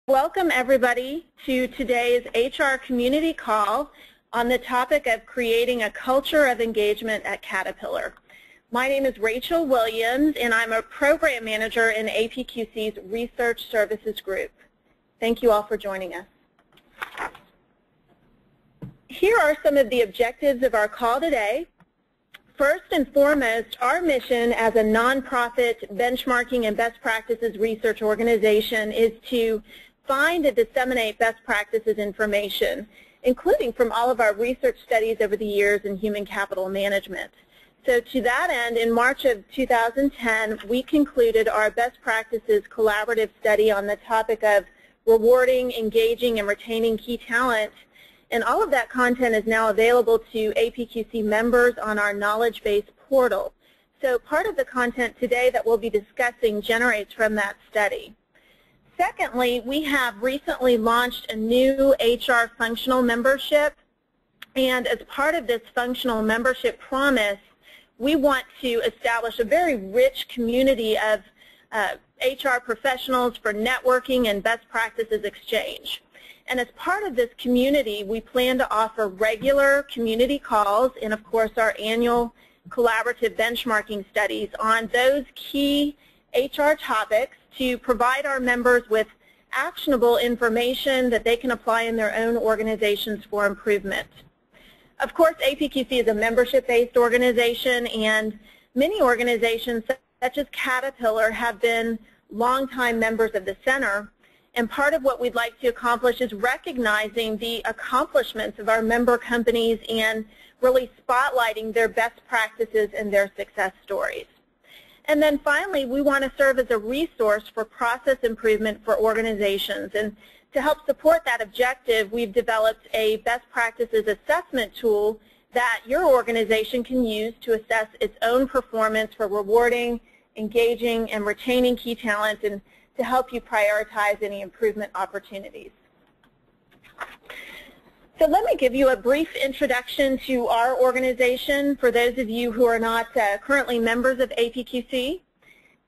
Welcome everybody to today's HR community call on the topic of creating a culture of engagement at Caterpillar. My name is Rachel Williams and I'm a program manager in APQC's Research Services Group. Thank you all for joining us. Here are some of the objectives of our call today. First and foremost, our mission as a nonprofit benchmarking and best practices research organization is to find and disseminate best practices information, including from all of our research studies over the years in human capital management. So to that end, in March of 2010, we concluded our best practices collaborative study on the topic of rewarding, engaging, and retaining key talent. And all of that content is now available to APQC members on our knowledge base portal. So part of the content today that we'll be discussing generates from that study. Secondly, we have recently launched a new HR functional membership, and as part of this functional membership promise, we want to establish a very rich community of HR professionals for networking and best practices exchange. And as part of this community, we plan to offer regular community calls and, of course, our annual collaborative benchmarking studies on those key HR topics to provide our members with actionable information that they can apply in their own organizations for improvement. Of course, APQC is a membership-based organization, and many organizations such as Caterpillar have been longtime members of the center. And part of what we'd like to accomplish is recognizing the accomplishments of our member companies and really spotlighting their best practices and their success stories. And then finally, we want to serve as a resource for process improvement for organizations. And to help support that objective, we've developed a best practices assessment tool that your organization can use to assess its own performance for rewarding, engaging, and retaining key talent, and to help you prioritize any improvement opportunities. So let me give you a brief introduction to our organization for those of you who are not currently members of APQC.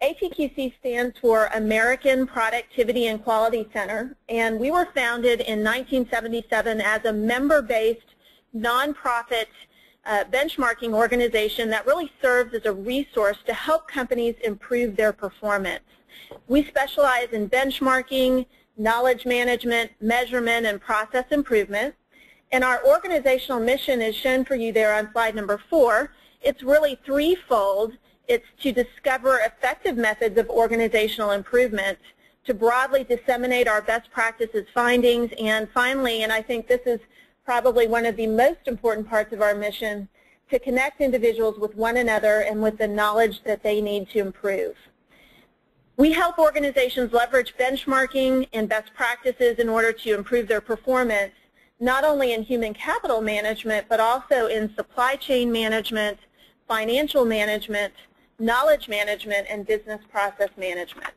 APQC stands for American Productivity and Quality Center, and we were founded in 1977 as a member-based nonprofit benchmarking organization that really serves as a resource to help companies improve their performance. We specialize in benchmarking, knowledge management, measurement, and process improvement. And our organizational mission is shown for you there on slide number 4. It's really threefold. It's to discover effective methods of organizational improvement, to broadly disseminate our best practices findings, and finally, and I think this is probably one of the most important parts of our mission, to connect individuals with one another and with the knowledge that they need to improve. We help organizations leverage benchmarking and best practices in order to improve their performance, not only in human capital management, but also in supply chain management, financial management, knowledge management, and business process management.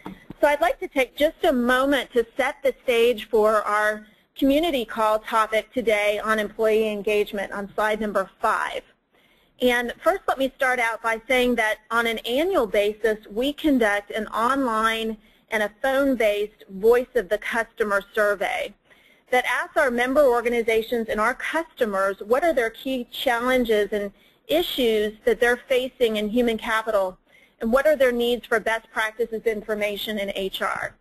So I'd like to take just a moment to set the stage for our community call topic today on employee engagement on slide number 5. And first, let me start out by saying that on an annual basis, we conduct an online and a phone-based voice of the customer survey that asks our member organizations and our customers what are their key challenges and issues that they're facing in human capital, and what are their needs for best practices information in HR.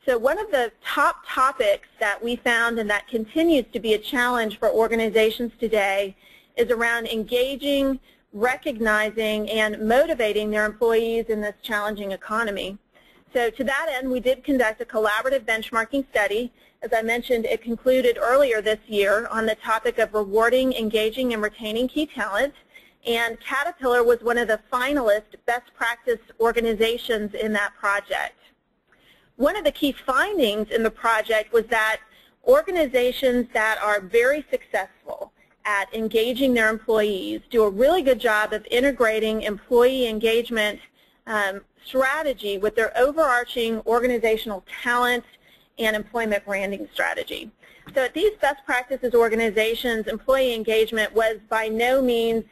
So one of the top topics that we found and that continues to be a challenge for organizations today is around engaging, recognizing, and motivating their employees in this challenging economy. So to that end, we did conduct a collaborative benchmarking study. As I mentioned, it concluded earlier this year on the topic of rewarding, engaging, and retaining key talent. And Caterpillar was one of the finalist best practice organizations in that project. One of the key findings in the project was that organizations that are very successful at engaging their employees do a really good job of integrating employee engagement strategy with their overarching organizational talent and employment branding strategy. So at these best practices organizations, employee engagement was by no means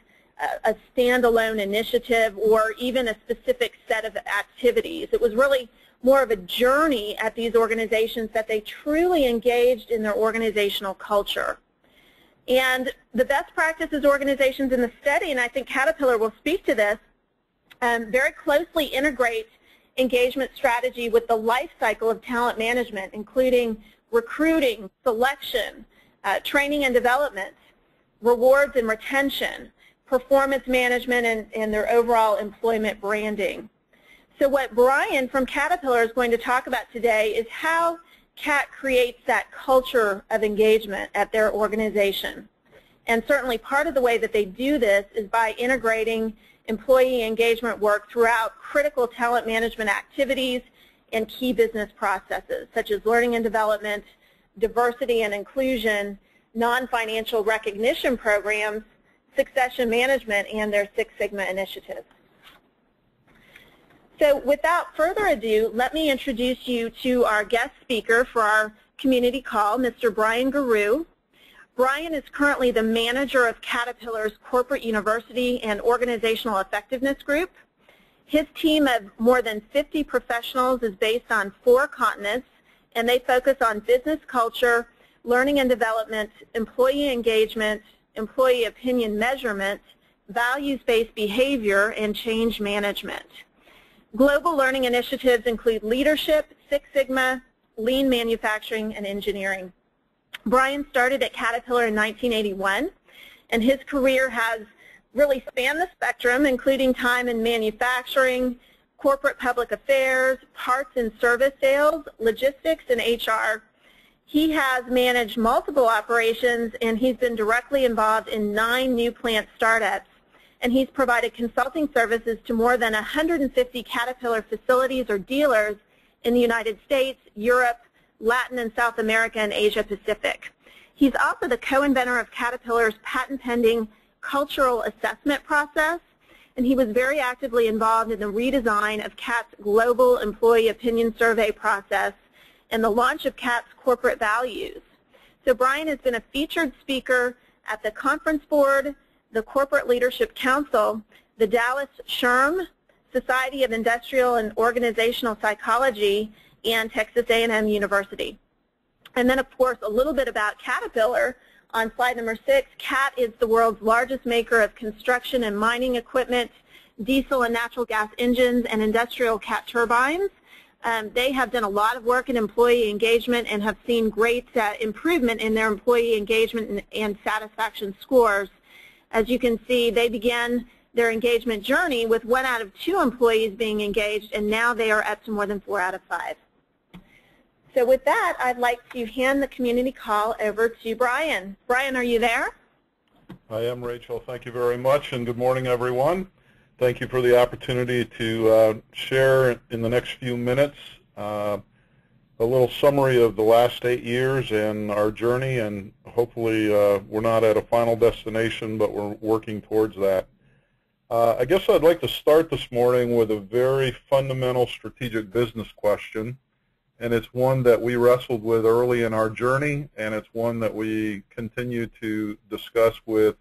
a standalone initiative or even a specific set of activities. It was really more of a journey at these organizations, that they truly engaged in their organizational culture. And the best practices organizations in the study, and I think Caterpillar will speak to this, very closely integrate engagement strategy with the life cycle of talent management, including recruiting, selection, training and development, rewards and retention, performance management, and their overall employment branding. So what Brian from Caterpillar is going to talk about today is how CAT creates that culture of engagement at their organization. And certainly part of the way that they do this is by integrating employee engagement work throughout critical talent management activities and key business processes, such as learning and development, diversity and inclusion, non-financial recognition programs, succession management, and their Six Sigma initiatives. So without further ado, let me introduce you to our guest speaker for our community call, Mr. Brian Gareau. Brian is currently the manager of Caterpillar's Corporate University and Organizational Effectiveness Group. His team of more than 50 professionals is based on 4 continents, and they focus on business culture, learning and development, employee engagement, employee opinion measurement, values-based behavior, and change management. Global learning initiatives include leadership, Six Sigma, lean manufacturing, and engineering. Brian started at Caterpillar in 1981, and his career has really spanned the spectrum, including time in manufacturing, corporate public affairs, parts and service sales, logistics, and HR. He has managed multiple operations, and he's been directly involved in 9 new plant startups. And he's provided consulting services to more than 150 Caterpillar facilities or dealers in the United States, Europe, Latin and South America, and Asia Pacific. He's also the co-inventor of Caterpillar's patent-pending cultural assessment process, and he was very actively involved in the redesign of CAT's global employee opinion survey process and the launch of CAT's corporate values. So Brian has been a featured speaker at the Conference Board, the Corporate Leadership Council, the Dallas SHRM, Society of Industrial and Organizational Psychology, and Texas A&M University. And then, of course, a little bit about Caterpillar. On slide number 6, CAT is the world's largest maker of construction and mining equipment, diesel and natural gas engines, and industrial CAT turbines. They have done a lot of work in employee engagement and have seen great improvement in their employee engagement and satisfaction scores. As you can see, they began their engagement journey with 1 out of 2 employees being engaged, and now they are up to more than 4 out of 5. So with that, I'd like to hand the community call over to Brian. Brian, are you there? I am, Rachel. Thank you very much, and good morning, everyone. Thank you for the opportunity to share in the next few minutes a little summary of the last 8 years and our journey, and hopefully we're not at a final destination, but we're working towards that. I guess I'd like to start this morning with a very fundamental strategic business question, and it's one that we wrestled with early in our journey, and it's one that we continue to discuss with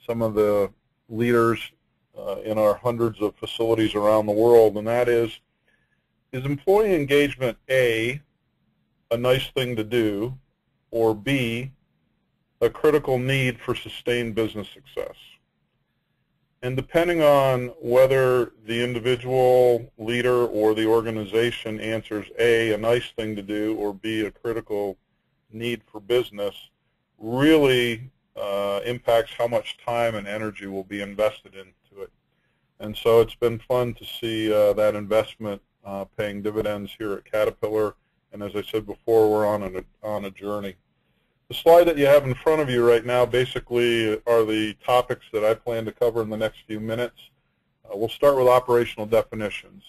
some of the leaders in our hundreds of facilities around the world, and that is employee engagement A, a nice thing to do, or B, a critical need for sustained business success? And depending on whether the individual leader or the organization answers A, a nice thing to do, or B, a critical need for business, really impacts how much time and energy will be invested into it. And so it's been fun to see that investment paying dividends here at Caterpillar. And as I said before, we're on a journey. The slide that you have in front of you right now basically are the topics that I plan to cover in the next few minutes. We'll start with operational definitions.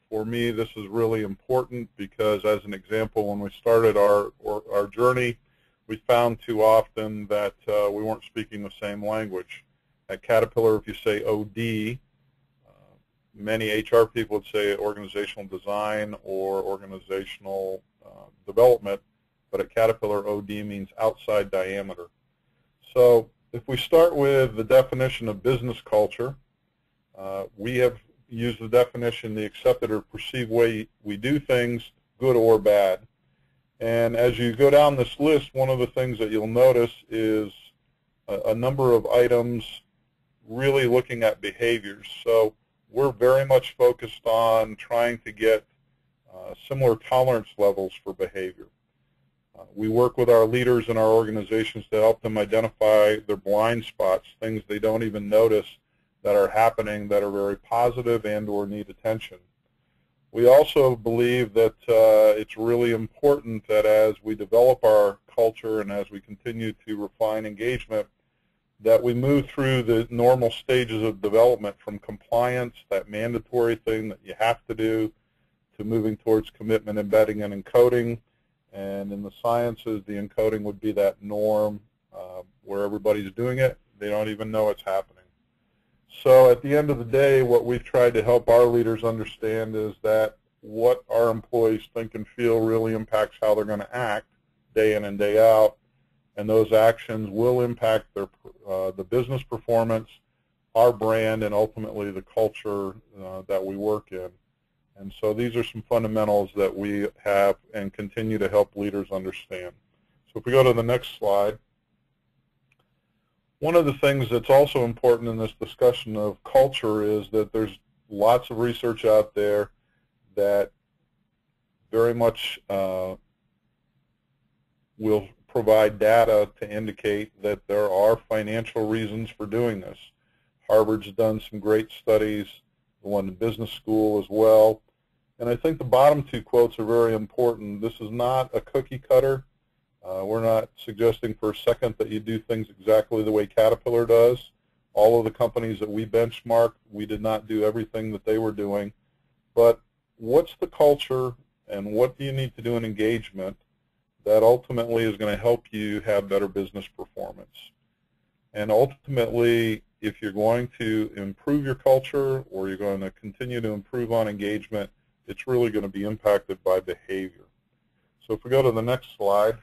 For me, this is really important because, as an example, when we started our journey, we found too often that we weren't speaking the same language. At Caterpillar, if you say OD, many HR people would say organizational design or organizational development, but at Caterpillar, OD means outside diameter. So if we start with the definition of business culture, we have use the definition, the accepted or perceived way we do things, good or bad. And as you go down this list, one of the things that you'll notice is a number of items really looking at behaviors. So we're very much focused on trying to get similar tolerance levels for behavior. We work with our leaders in our organizations to help them identify their blind spots, things they don't even notice that are happening that are very positive and or need attention. We also believe that it's really important that as we develop our culture and as we continue to refine engagement, that we move through the normal stages of development from compliance, that mandatory thing that you have to do, to moving towards commitment, embedding, and encoding. And in the sciences, the encoding would be that norm where everybody's doing it. They don't even know it's happening. So at the end of the day, what we've tried to help our leaders understand is that what our employees think and feel really impacts how they're going to act day in and day out, and those actions will impact their, the business performance, our brand, and ultimately the culture that we work in. And so these are some fundamentals that we have and continue to help leaders understand. So if we go to the next slide, one of the things that's also important in this discussion of culture is that there's lots of research out there that very much will provide data to indicate that there are financial reasons for doing this. Harvard's done some great studies, the London Business School as well. And I think the bottom two quotes are very important. This is not a cookie cutter. We're not suggesting for a second that you do things exactly the way Caterpillar does. All of the companies that we benchmarked, we did not do everything that they were doing. But what's the culture and what do you need to do in engagement that ultimately is going to help you have better business performance? And ultimately, if you're going to improve your culture or you're going to continue to improve on engagement, it's really going to be impacted by behavior. So if we go to the next slide.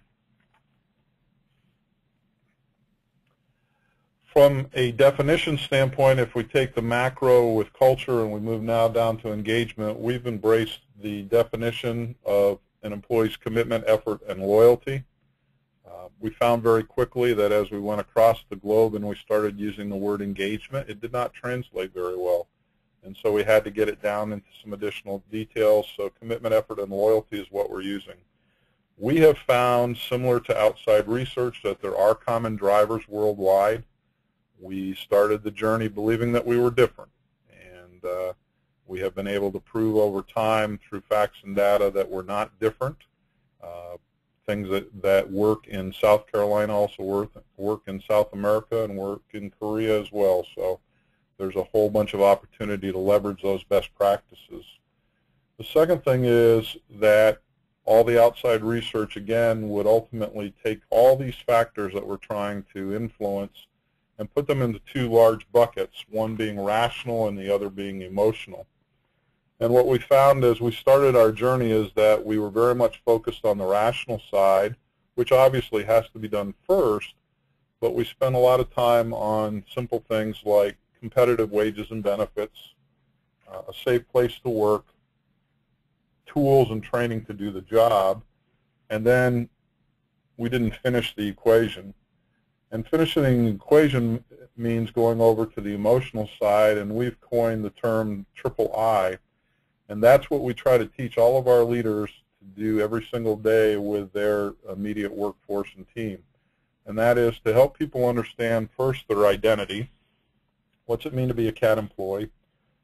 From a definition standpoint, if we take the macro with culture and we move now down to engagement, we've embraced the definition of an employee's commitment, effort, and loyalty. We found very quickly that as we went across the globe and we started using the word engagement, it did not translate very well. And so we had to get it down into some additional details. So commitment, effort, and loyalty is what we're using. We have found, similar to outside research, that there are common drivers worldwide. We started the journey believing that we were different, and we have been able to prove over time through facts and data that we're not different. Things that work in South Carolina also work in South America and work in Korea as well. So there's a whole bunch of opportunity to leverage those best practices. The second thing is that all the outside research, again, would ultimately take all these factors that we're trying to influence and put them into two large buckets, one being rational and the other being emotional. And what we found as we started our journey is that we were very much focused on the rational side, which obviously has to be done first, but we spent a lot of time on simple things like competitive wages and benefits, a safe place to work, tools and training to do the job, and then we didn't finish the equation. And finishing the equation means going over to the emotional side, and we've coined the term triple I, and that's what we try to teach all of our leaders to do every single day with their immediate workforce and team. And that is to help people understand first their identity. What's it mean to be a CAT employee?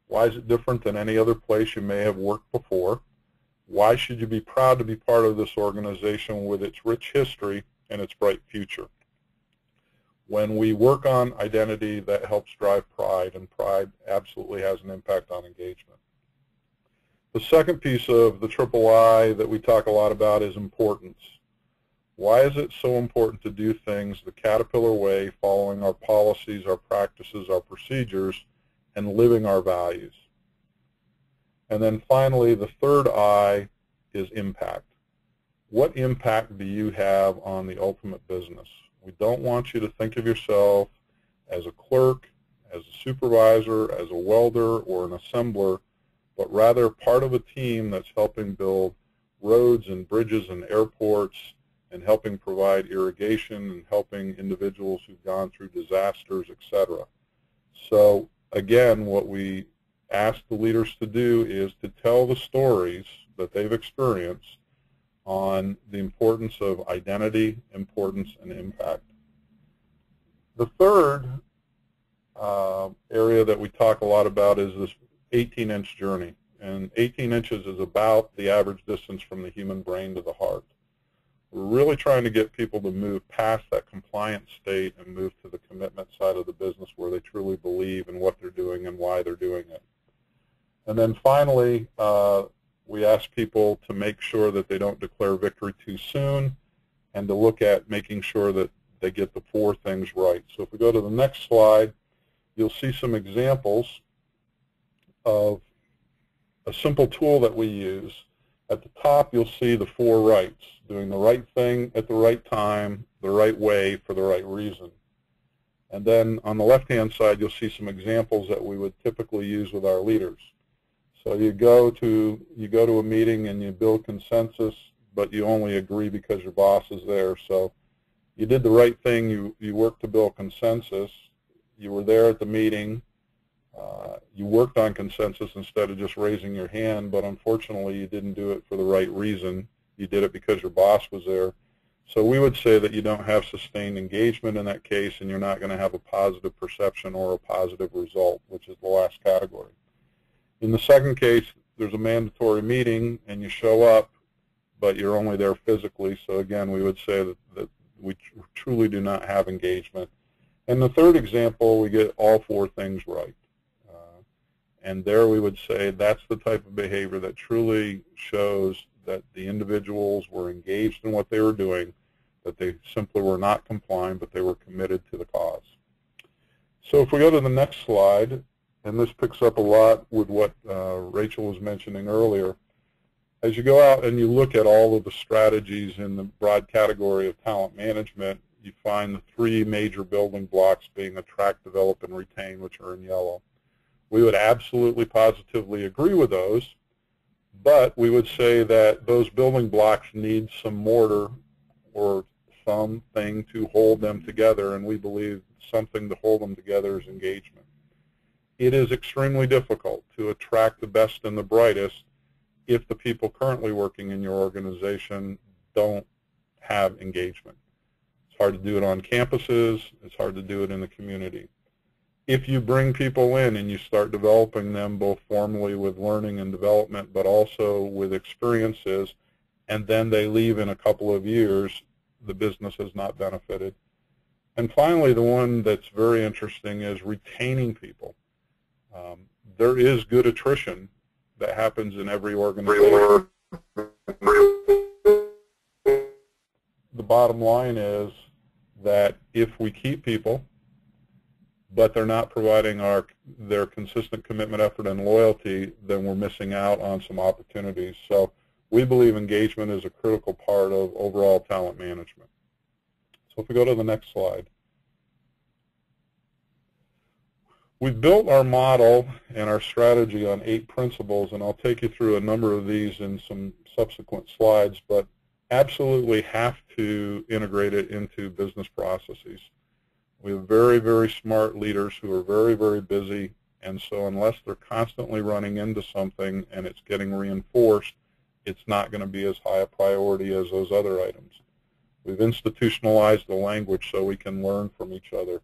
Why is it different than any other place you may have worked before? Why should you be proud to be part of this organization with its rich history and its bright future? When we work on identity, that helps drive pride, and pride absolutely has an impact on engagement. The second piece of the triple I that we talk a lot about is importance. Why is it so important to do things the Caterpillar way, following our policies, our practices, our procedures, and living our values? And then finally, the third I is impact. What impact do you have on the ultimate business? We don't want you to think of yourself as a clerk, as a supervisor, as a welder, or an assembler, but rather part of a team that's helping build roads and bridges and airports and helping provide irrigation and helping individuals who've gone through disasters, etc. So again, what we ask the leaders to do is to tell the stories that they've experienced on the importance of identity, importance, and impact. The third area that we talk a lot about is this 18-inch journey. And 18 inches is about the average distance from the human brain to the heart. We're really trying to get people to move past that compliant state and move to the commitment side of the business where they truly believe in what they're doing and why they're doing it. And then finally, we ask people to make sure that they don't declare victory too soon and to look at making sure that they get the 4 things right. So if we go to the next slide, you'll see some examples of a simple tool that we use. At the top, you'll see the 4 rights, doing the right thing at the right time, the right way, for the right reason. And then on the left-hand side, you'll see some examples that we would typically use with our leaders. So you go to a meeting and you build consensus, but you only agree because your boss is there. So you did the right thing. You worked to build consensus. You were there at the meeting. You worked on consensus instead of just raising your hand, but unfortunately you didn't do it for the right reason. You did it because your boss was there. So we would say that you don't have sustained engagement in that case, and you're not going to have a positive perception or a positive result, which is the last category. In the second case, there's a mandatory meeting and you show up, but you're only there physically. So again, we would say that we truly do not have engagement. And the third example, we get all 4 things right. And there we would say that's the type of behavior that truly shows that the individuals were engaged in what they were doing, that they simply were not complying, but they were committed to the cause. So if we go to the next slide, and this picks up a lot with what Rachel was mentioning earlier, as you go out and you look at all of the strategies in the broad category of talent management, you find the 3 major building blocks being attract, develop, and retain, which are in yellow. We would absolutely positively agree with those, but we would say that those building blocks need some mortar or something to hold them together, and we believe something to hold them together is engagement. It is extremely difficult to attract the best and the brightest if the people currently working in your organization don't have engagement. It's hard to do it on campuses. It's hard to do it in the community. If you bring people in and you start developing them both formally with learning and development, but also with experiences, and then they leave in a couple of years, the business has not benefited. And finally, the one that's very interesting is retaining people. There is good attrition that happens in every organization. The bottom line is that if we keep people, but they're not providing their consistent commitment, effort, and loyalty, then we're missing out on some opportunities. So we believe engagement is a critical part of overall talent management. So if we go to the next slide. We've built our model and our strategy on 8 principles, and I'll take you through a number of these in some subsequent slides, but absolutely have to integrate it into business processes. We have very, very smart leaders who are very, very busy, and so unless they're constantly running into something and it's getting reinforced, it's not going to be as high a priority as those other items. We've institutionalized the language so we can learn from each other.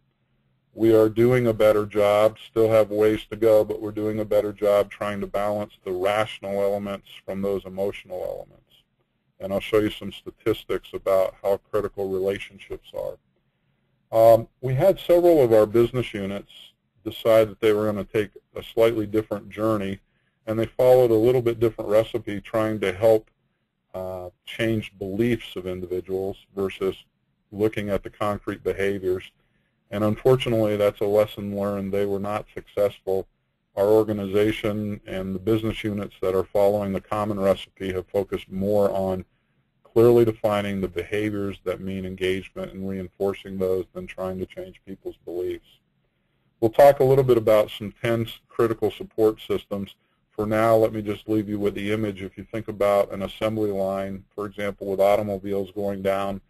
We are doing a better job, still have ways to go, but we're doing a better job trying to balance the rational elements from those emotional elements. And I'll show you some statistics about how critical relationships are. We had several of our business units decide that they were going to take a slightly different journey, and they followed a little bit different recipe trying to help change beliefs of individuals versus looking at the concrete behaviors. And unfortunately, that's a lesson learned. They were not successful. Our organization and the business units that are following the common recipe have focused more on clearly defining the behaviors that mean engagement and reinforcing those than trying to change people's beliefs. We'll talk a little bit about some 10 critical support systems. For now, let me just leave you with the image. If you think about an assembly line, for example, with automobiles going down,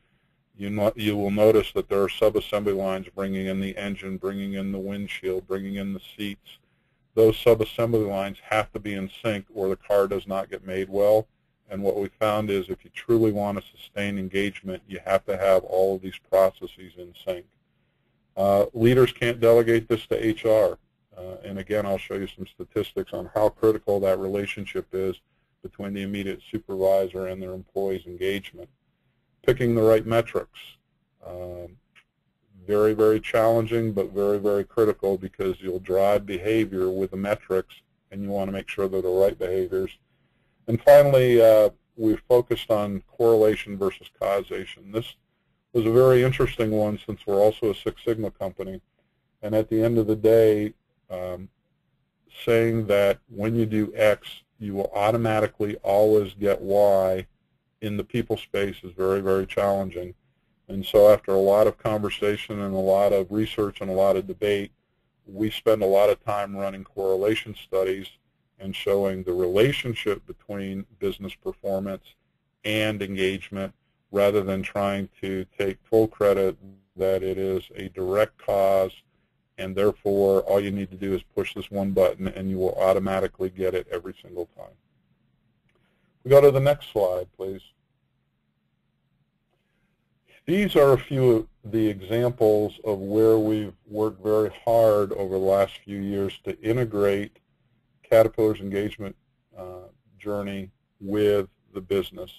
you will notice that there are sub-assembly lines bringing in the engine, bringing in the windshield, bringing in the seats. Those sub-assembly lines have to be in sync or the car does not get made well. And what we found is if you truly want to sustain engagement, you have to have all of these processes in sync. Leaders can't delegate this to HR. And again, I'll show you some statistics on how critical that relationship is between the immediate supervisor and their employees' engagement. Picking the right metrics. Very, very challenging, but very, very critical because you'll drive behavior with the metrics, and you want to make sure they're the right behaviors. And finally, we've focused on correlation versus causation. This was a very interesting one since we're also a Six Sigma company. And at the end of the day, saying that when you do X, you will automatically always get Y in the people space is very, very challenging. And so after a lot of conversation and a lot of research and a lot of debate, we spend a lot of time running correlation studies and showing the relationship between business performance and engagement rather than trying to take full credit that it is a direct cause and therefore all you need to do is push this one button and you will automatically get it every single time. We go to the next slide, please. These are a few of the examples of where we've worked very hard over the last few years to integrate Caterpillar's engagement journey with the business.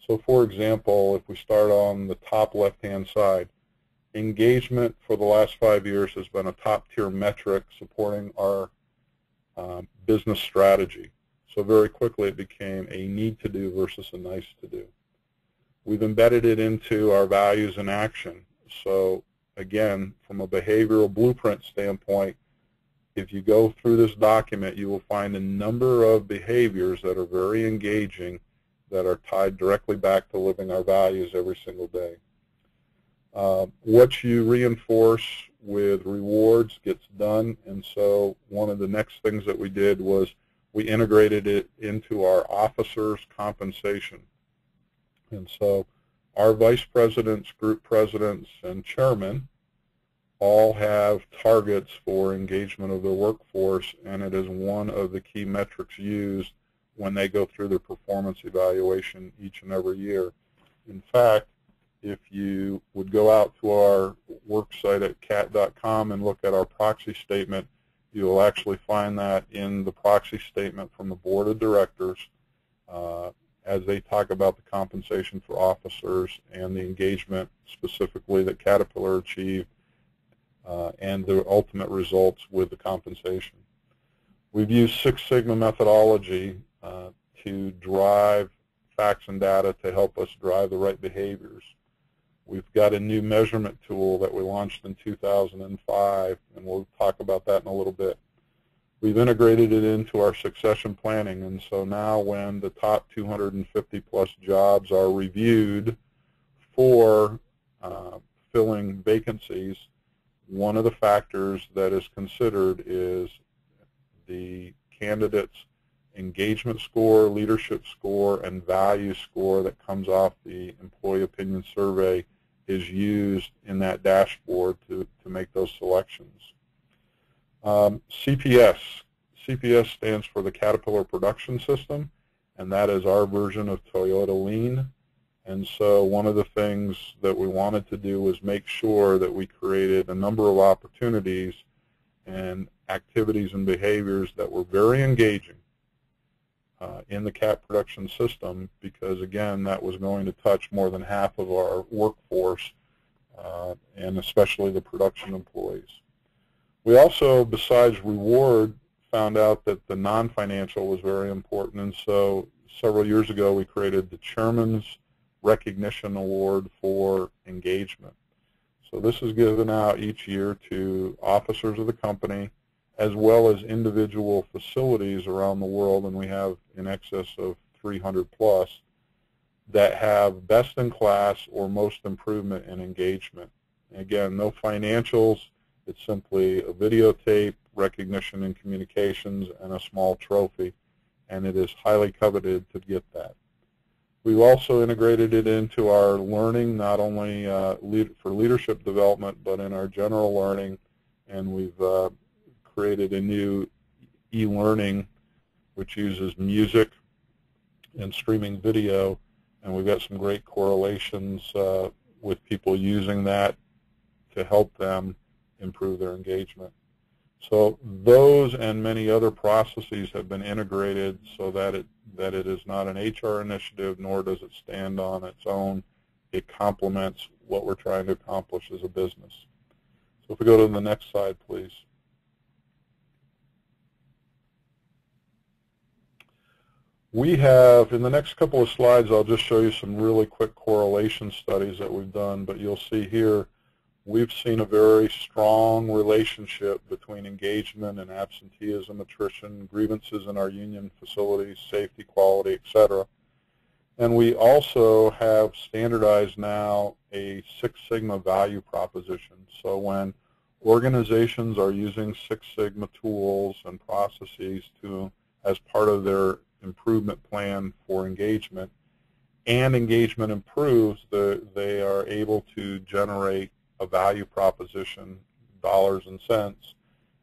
So for example, if we start on the top left-hand side, engagement for the last 5 years has been a top-tier metric supporting our business strategy. So very quickly it became a need-to-do versus a nice-to-do. We've embedded it into our values and action. So again, from a behavioral blueprint standpoint, if you go through this document, you will find a number of behaviors that are very engaging that are tied directly back to living our values every single day. What you reinforce with rewards gets done, and so one of the next things that we did was we integrated it into our officers' compensation. And so our vice presidents, group presidents, and chairmen all have targets for engagement of their workforce, and it is one of the key metrics used when they go through their performance evaluation each and every year. In fact, if you would go out to our work site at cat.com and look at our proxy statement, you will actually find that in the proxy statement from the board of directors as they talk about the compensation for officers and the engagement specifically that Caterpillar achieved and the ultimate results with the compensation. We've used Six Sigma methodology to drive facts and data to help us drive the right behaviors. We've got a new measurement tool that we launched in 2005, and we'll talk about that in a little bit. We've integrated it into our succession planning, and so now when the top 250 plus jobs are reviewed for filling vacancies, one of the factors that is considered is the candidate's engagement score, leadership score, and value score that comes off the employee opinion survey is used in that dashboard to make those selections. CPS. CPS stands for the Caterpillar Production System, and that is our version of Toyota Lean. And so one of the things that we wanted to do was make sure that we created a number of opportunities and activities and behaviors that were very engaging in the CAT production system, because again, that was going to touch more than half of our workforce and especially the production employees. We also, besides reward, found out that the non-financial was very important, and so several years ago we created the Chairman's Recognition Award for engagement. So this is given out each year to officers of the company as well as individual facilities around the world, and we have in excess of 300 plus that have best in class or most improvement in engagement. Again, no financials, It's simply a videotape, recognition and communications, and a small trophy, and it is highly coveted to get that. We've also integrated it into our learning, not only for leadership development, but in our general learning, and we've created a new e-learning which uses music and streaming video, and we've got some great correlations with people using that to help them improve their engagement. So those and many other processes have been integrated so that it is not an HR initiative, nor does it stand on its own. It complements what we're trying to accomplish as a business. So if we go to the next slide, please. We have, in the next couple of slides, I'll just show you some really quick correlation studies that we've done, but you'll see here we've seen a very strong relationship between engagement and absenteeism, attrition, grievances in our union facilities, safety, quality, etc. And we also have standardized now a Six Sigma value proposition. So when organizations are using Six Sigma tools and processes as part of their improvement plan for engagement, and engagement improves, they are able to generate a value proposition, dollars and cents,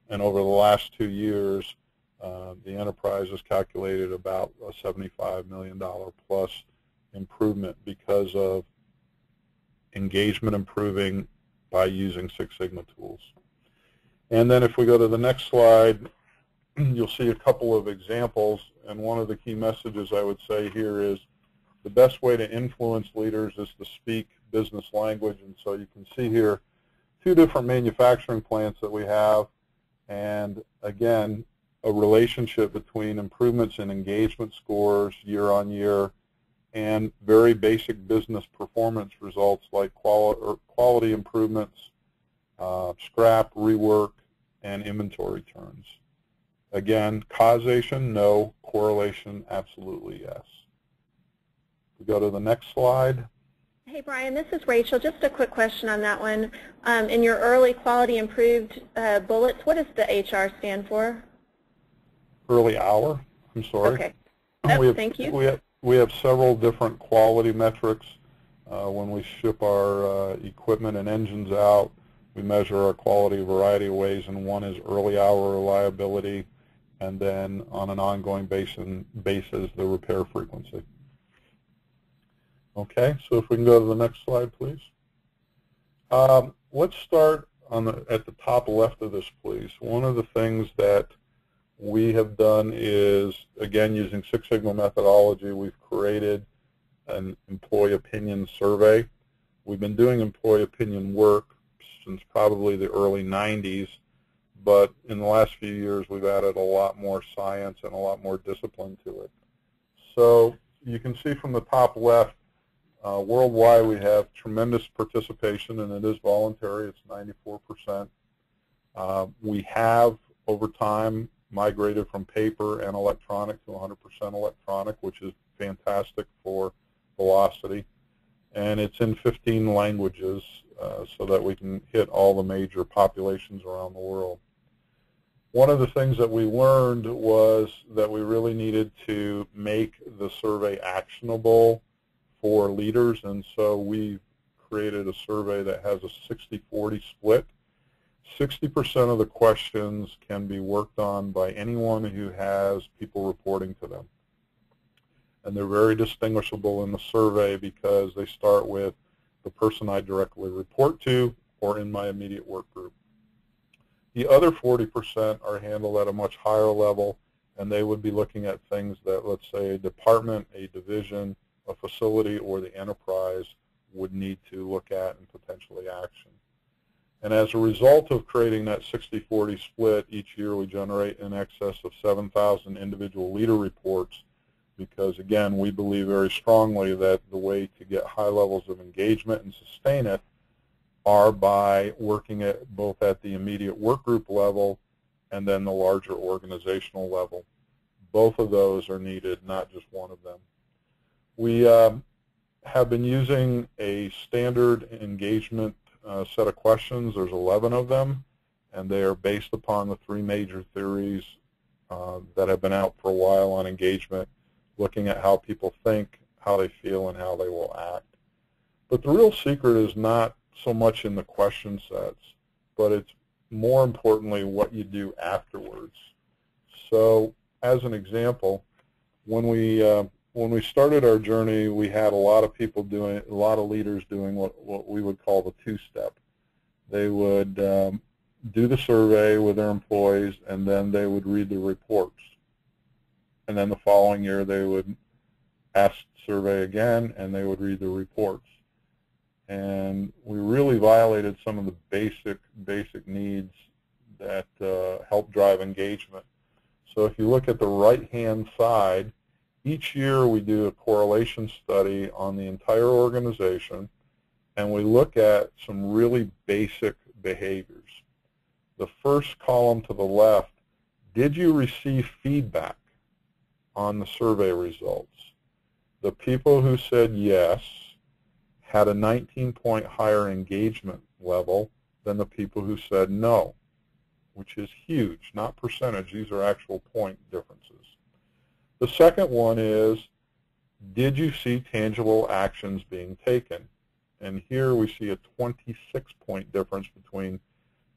and over the last 2 years, the enterprise has calculated about a $75 million plus improvement because of engagement improving by using Six Sigma tools. And then if we go to the next slide, you'll see a couple of examples, and one of the key messages I would say here is the best way to influence leaders is to speak business language. And so you can see here 2 different manufacturing plants that we have, and again, a relationship between improvements in engagement scores year on year and very basic business performance results like quality improvements, scrap, rework, and inventory turns. Again, causation, no. Correlation, absolutely yes. We go to the next slide. Hey, Brian, this is Rachel. Just a quick question on that one. In your early quality improved bullets, what does the HR stand for? Early hour, I'm sorry. Okay. Thank you. We have several different quality metrics. When we ship our equipment and engines out, we measure our quality a variety of ways, and one is early hour reliability, and then on an ongoing basis, the repair frequency. Okay, so if we can go to the next slide, please. Let's start at the top left of this, please. One of the things that we have done is, again, using Six Sigma methodology, we've created an employee opinion survey. We've been doing employee opinion work since probably the early 90s, but in the last few years we've added a lot more science and a lot more discipline to it. So you can see from the top left, worldwide we have tremendous participation, and it is voluntary. It's 94%. We have, over time, migrated from paper and electronic to 100% electronic, which is fantastic for velocity. And it's in 15 languages so that we can hit all the major populations around the world. One of the things that we learned was that we really needed to make the survey actionable for leaders, and so we created a survey that has a 60-40 split. 60% of the questions can be worked on by anyone who has people reporting to them. And they're very distinguishable in the survey because they start with the person I directly report to or in my immediate work group. The other 40% are handled at a much higher level, and they would be looking at things that, let's say, a department, a division, a facility, or the enterprise would need to look at and potentially action. And as a result of creating that 60-40 split, each year we generate in excess of 7,000 individual leader reports because, again, we believe very strongly that the way to get high levels of engagement and sustain it are by working at both at the immediate work group level and then the larger organizational level. Both of those are needed, not just one of them. We have been using a standard engagement set of questions. There's 11 of them, and they are based upon the three major theories that have been out for a while on engagement, looking at how people think, how they feel, and how they will act. But the real secret is not so much in the question sets, but it's more importantly what you do afterwards. So as an example, when we started our journey, we had a lot of people doing, a lot of leaders doing what we would call the two-step. They would do the survey with their employees, and then they would read the reports. And then the following year, they would ask the survey again, and they would read the reports. And we really violated some of the basic needs that help drive engagement. So if you look at the right-hand side, each year we do a correlation study on the entire organization, and we look at some really basic behaviors. The first column to the left, did you receive feedback on the survey results? The people who said yes had a 19-point higher engagement level than the people who said no, which is huge, not percentage. These are actual point differences. The second one is, did you see tangible actions being taken? And here we see a 26-point difference between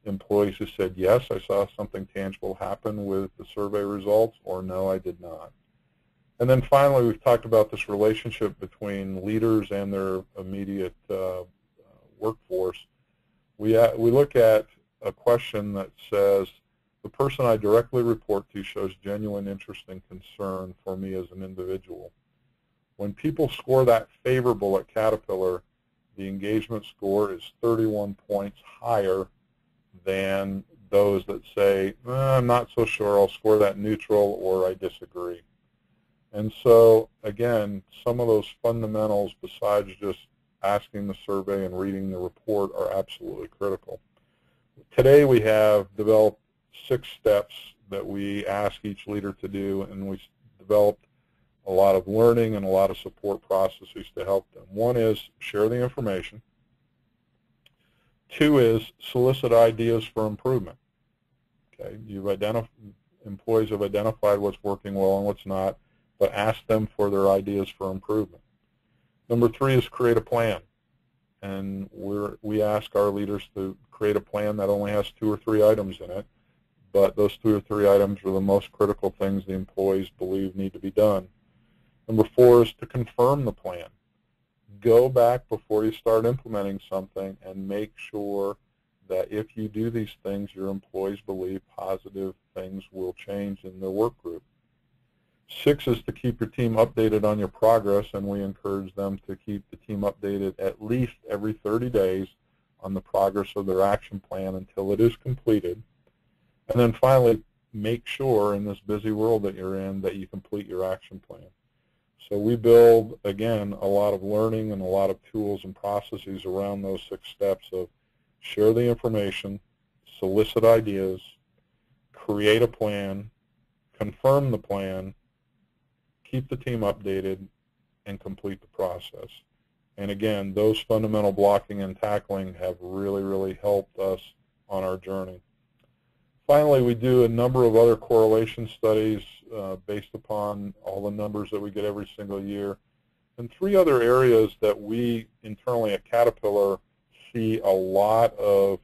employees who said, yes, I saw something tangible happen with the survey results, or no, I did not. And then finally, we've talked about this relationship between leaders and their immediate workforce. We look at a question that says, the person I directly report to shows genuine interest and concern for me as an individual. When people score that favorable at Caterpillar, the engagement score is 31 points higher than those that say, I'm not so sure, I'll score that neutral, or I disagree. And so, again, some of those fundamentals, besides just asking the survey and reading the report, are absolutely critical. Today we have developed 6 steps that we ask each leader to do, and we developed a lot of learning and a lot of support processes to help them. One is share the information. 2 is solicit ideas for improvement. Okay, employees have identified what's working well and what's not, but ask them for their ideas for improvement. Number 3 is create a plan. And we ask our leaders to create a plan that only has 2 or 3 items in it, but those 2 or 3 items are the most critical things the employees believe need to be done. Number 4 is to confirm the plan. Go back before you start implementing something and make sure that if you do these things, your employees believe positive things will change in their work group. 6 is to keep your team updated on your progress, and we encourage them to keep the team updated at least every 30 days on the progress of their action plan until it is completed. And then finally, make sure in this busy world that you're in that you complete your action plan. So we build, again, a lot of learning and a lot of tools and processes around those 6 steps of share the information, solicit ideas, create a plan, confirm the plan, keep the team updated, and complete the process. And again, those fundamental blocking and tackling have really, really helped us on our journey. Finally, we do a number of other correlation studies based upon all the numbers that we get every single year. And 3 other areas that we internally at Caterpillar see a lot of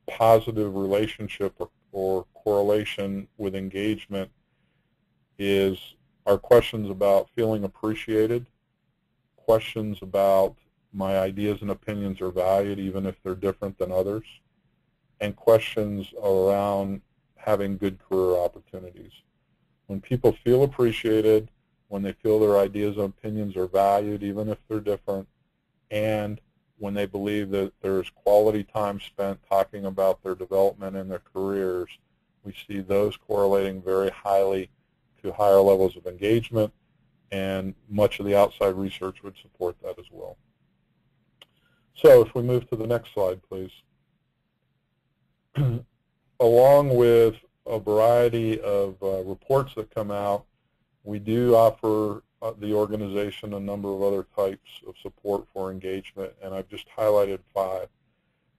positive relationship or correlation with engagement is our questions about feeling appreciated, questions about my ideas and opinions are valued even if they're different than others, and questions around having good career opportunities. When people feel appreciated, when they feel their ideas and opinions are valued even if they're different, and when they believe that there's quality time spent talking about their development and their careers, we see those correlating very highly to higher levels of engagement, and much of the outside research would support that as well. So if we move to the next slide, please. Along with a variety of reports that come out, we do offer the organization a number of other types of support for engagement, and I've just highlighted 5.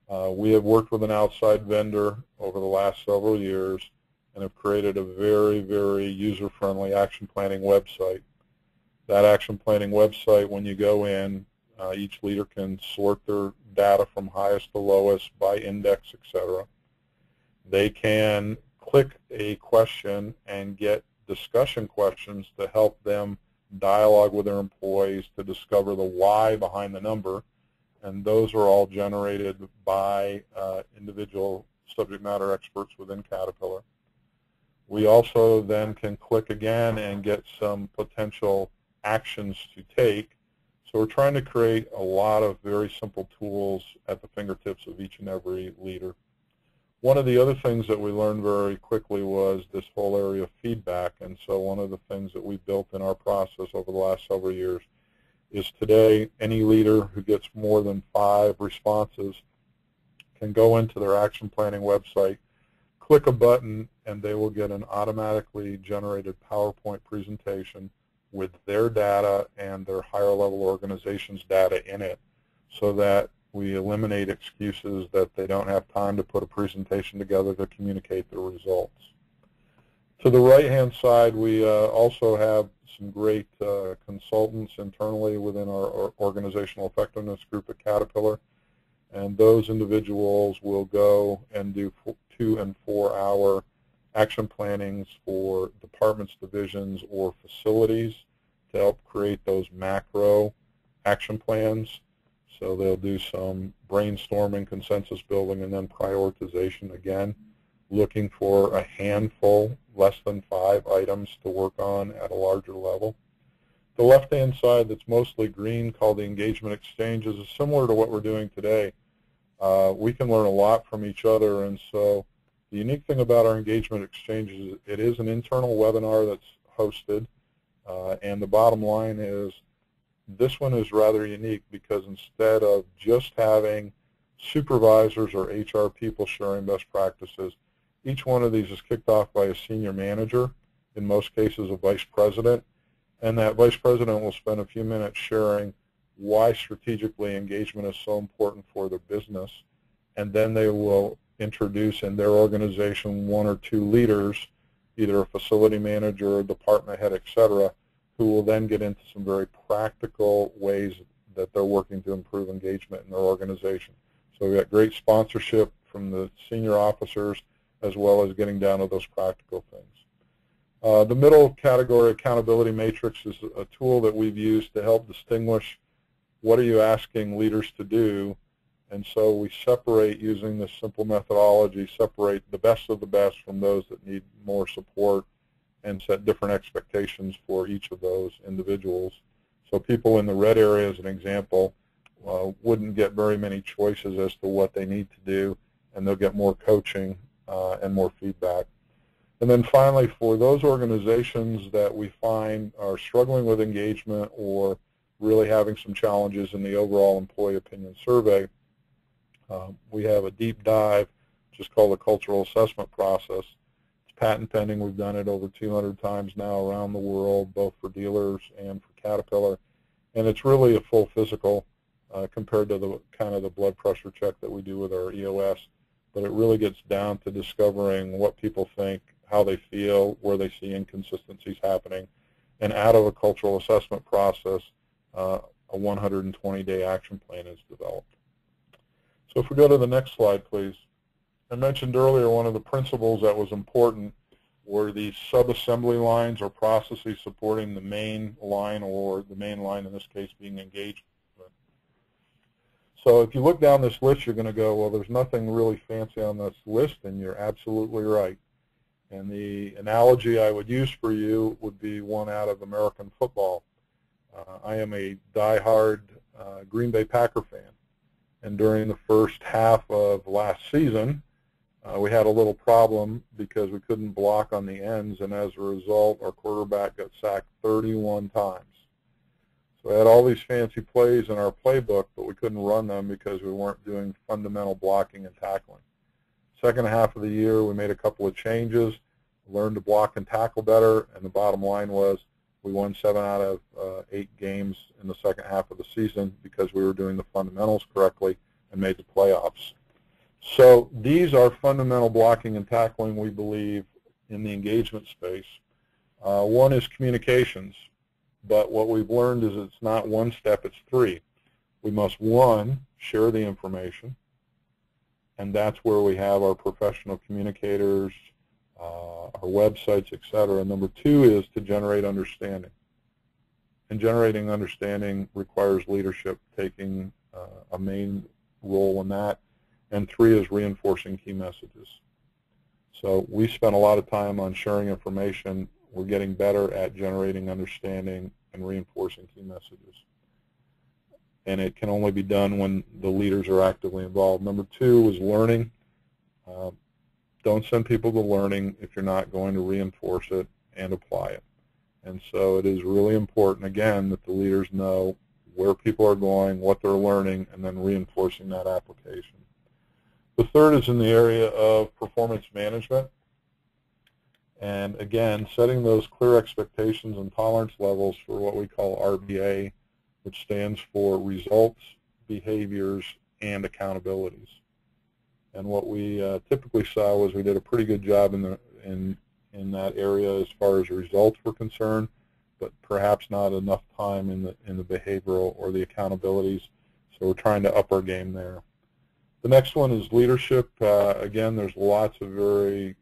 We have worked with an outside vendor over the last several years and have created a very, very user-friendly action planning website. That action planning website, when you go in, each leader can sort their data from highest to lowest by index, etc. They can click a question and get discussion questions to help them dialogue with their employees to discover the why behind the number, and those are all generated by individual subject matter experts within Caterpillar. We also then can click again and get some potential actions to take. So we're trying to create a lot of very simple tools at the fingertips of each and every leader. One of the other things that we learned very quickly was this whole area of feedback, and so one of the things that we built in our process over the last several years is today any leader who gets more than 5 responses can go into their action planning website, click a button, and they will get an automatically generated PowerPoint presentation with their data and their higher level organization's data in it, so that we eliminate excuses that they don't have time to put a presentation together to communicate their results. To the right-hand side, we also have some great consultants internally within our organizational effectiveness group at Caterpillar, and those individuals will go and do 2- and 4-hour action plannings for departments, divisions, or facilities to help create those macro action plans. So they'll do some brainstorming, consensus building, and then prioritization again, looking for a handful, less than 5 items to work on at a larger level. The left-hand side that's mostly green, called the engagement exchanges, is similar to what we're doing today. We can learn a lot from each other, and so the unique thing about our engagement exchanges is it is an internal webinar that's hosted, and the bottom line is this one is rather unique because instead of just having supervisors or HR people sharing best practices, each one of these is kicked off by a senior manager, in most cases a vice president, and that vice president will spend a few minutes sharing why strategically engagement is so important for their business, and then they will introduce in their organization 1 or 2 leaders, either a facility manager, a department head, etc., who will then get into some very practical ways that they're working to improve engagement in their organization. So we've got great sponsorship from the senior officers as well as getting down to those practical things. The middle category, accountability matrix, is a tool that we've used to help distinguish what are you asking leaders to do, and so we separate, using this simple methodology, separate the best of the best from those that need more support and set different expectations for each of those individuals. So people in the red area, as an example, wouldn't get very many choices as to what they need to do, and they'll get more coaching and more feedback. And then finally, for those organizations that we find are struggling with engagement or really having some challenges in the overall employee opinion survey, we have a deep dive, which is called the cultural assessment process. Patent pending. We've done it over 200 times now around the world, both for dealers and for Caterpillar, and it's really a full physical compared to the kind of the blood pressure check that we do with our EOS, but it really gets down to discovering what people think, how they feel, where they see inconsistencies happening, and out of a cultural assessment process, a 120-day action plan is developed. So if we go to the next slide, please. I mentioned earlier one of the principles that was important were these sub-assembly lines or processes supporting the main line, or the main line in this case being engagement. So if you look down this list, you're going to go, well, there's nothing really fancy on this list, and you're absolutely right. And the analogy I would use for you would be one out of American football. I am a diehard Green Bay Packer fan, and during the first half of last season, we had a little problem because we couldn't block on the ends, and as a result, our quarterback got sacked 31 times. So we had all these fancy plays in our playbook, but we couldn't run them because we weren't doing fundamental blocking and tackling. Second half of the year, we made a couple of changes, learned to block and tackle better, and the bottom line was we won 7 out of 8 games in the second half of the season because we were doing the fundamentals correctly and made the playoffs. So these are fundamental blocking and tackling, we believe, in the engagement space. One is communications, but what we've learned is it's not one step, it's three. We must, one, share the information, and that's where we have our professional communicators, our websites, etc. And number two is to generate understanding. And generating understanding requires leadership taking a main role in that. And three is reinforcing key messages. So we spent a lot of time on sharing information. We're getting better at generating understanding and reinforcing key messages. And it can only be done when the leaders are actively involved. Number two is learning. Don't send people to learning if you're not going to reinforce it and apply it. And so it is really important, again, that the leaders know where people are going, what they're learning, and then reinforcing that application. The third is in the area of performance management. And again, setting those clear expectations and tolerance levels for what we call RBA, which stands for results, behaviors, and accountabilities. And what we typically saw was we did a pretty good job in that area as far as results were concerned, but perhaps not enough time in the behavioral or the accountabilities. So we're trying to up our game there. The next one is leadership. Again, there's lots of very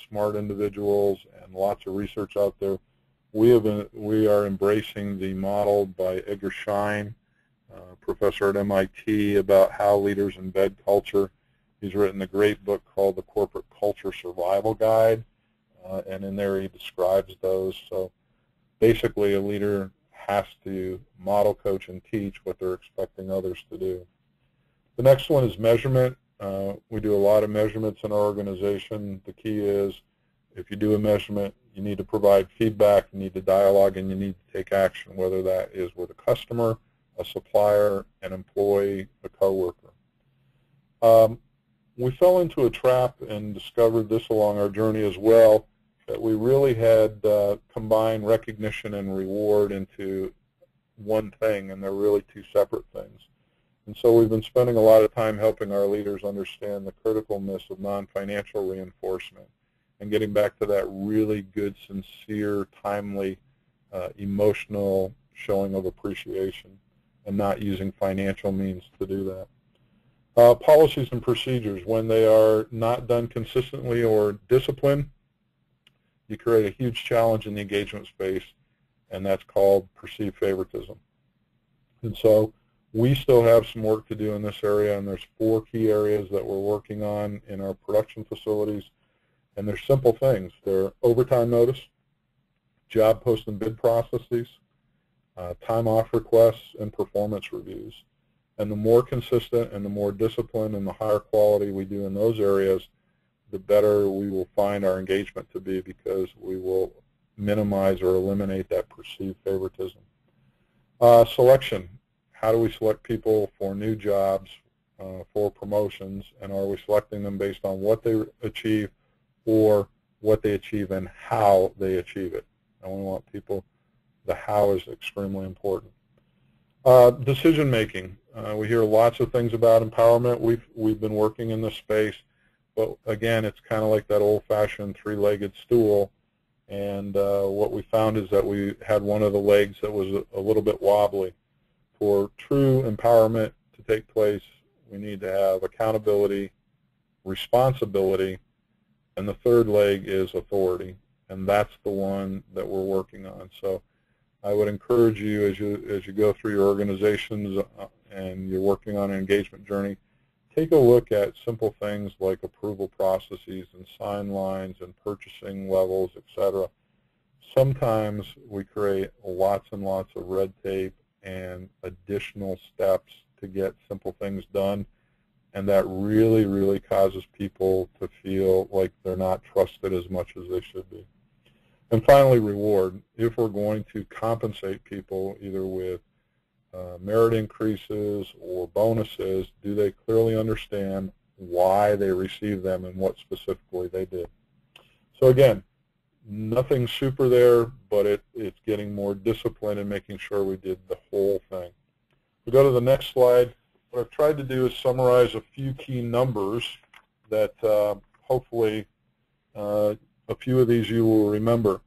smart individuals and lots of research out there. We are embracing the model by Edgar Schein, professor at MIT, about how leaders embed culture. He's written a great book called The Corporate Culture Survival Guide, and in there he describes those. So basically a leader has to model, coach, and teach what they're expecting others to do. The next one is measurement. We do a lot of measurements in our organization. The key is if you do a measurement, you need to provide feedback, you need to dialogue, and you need to take action, whether that is with a customer, a supplier, an employee, a coworker. We fell into a trap and discovered this along our journey as well, that we really had combined recognition and reward into one thing, and they're really two separate things. And so we've been spending a lot of time helping our leaders understand the criticalness of non-financial reinforcement and getting back to that really good, sincere, timely, emotional showing of appreciation and not using financial means to do that. Policies and procedures, when they are not done consistently or disciplined, you create a huge challenge in the engagement space, and that's called perceived favoritism. And so we still have some work to do in this area, and there's 4 key areas that we're working on in our production facilities, and they're simple things. They're overtime notice, job post and bid processes, time off requests, and performance reviews. And the more consistent and the more disciplined and the higher quality we do in those areas, the better we will find our engagement to be, because we will minimize or eliminate that perceived favoritism. Selection. How do we select people for new jobs, for promotions, and are we selecting them based on what they achieve or what they achieve and how they achieve it? And we want people, the how is extremely important. Decision making. We hear lots of things about empowerment. We've been working in this space, but again, it's kind of like that old-fashioned 3-legged stool. And what we found is that we had one of the legs that was a little bit wobbly. For true empowerment to take place, we need to have accountability, responsibility, and the third leg is authority, and that's the one that we're working on. So I would encourage you, as you go through your organizations and you're working on an engagement journey, take a look at simple things like approval processes and sign lines and purchasing levels, etc. Sometimes we create lots and lots of red tape and additional steps to get simple things done, and that really, really causes people to feel like they're not trusted as much as they should be. And finally, reward. If we're going to compensate people either with merit increases or bonuses, do they clearly understand why they received them and what specifically they did? So again, nothing super there, but it's getting more disciplined and making sure we did the whole thing. We go to the next slide. What I've tried to do is summarize a few key numbers that hopefully a few of these you will remember.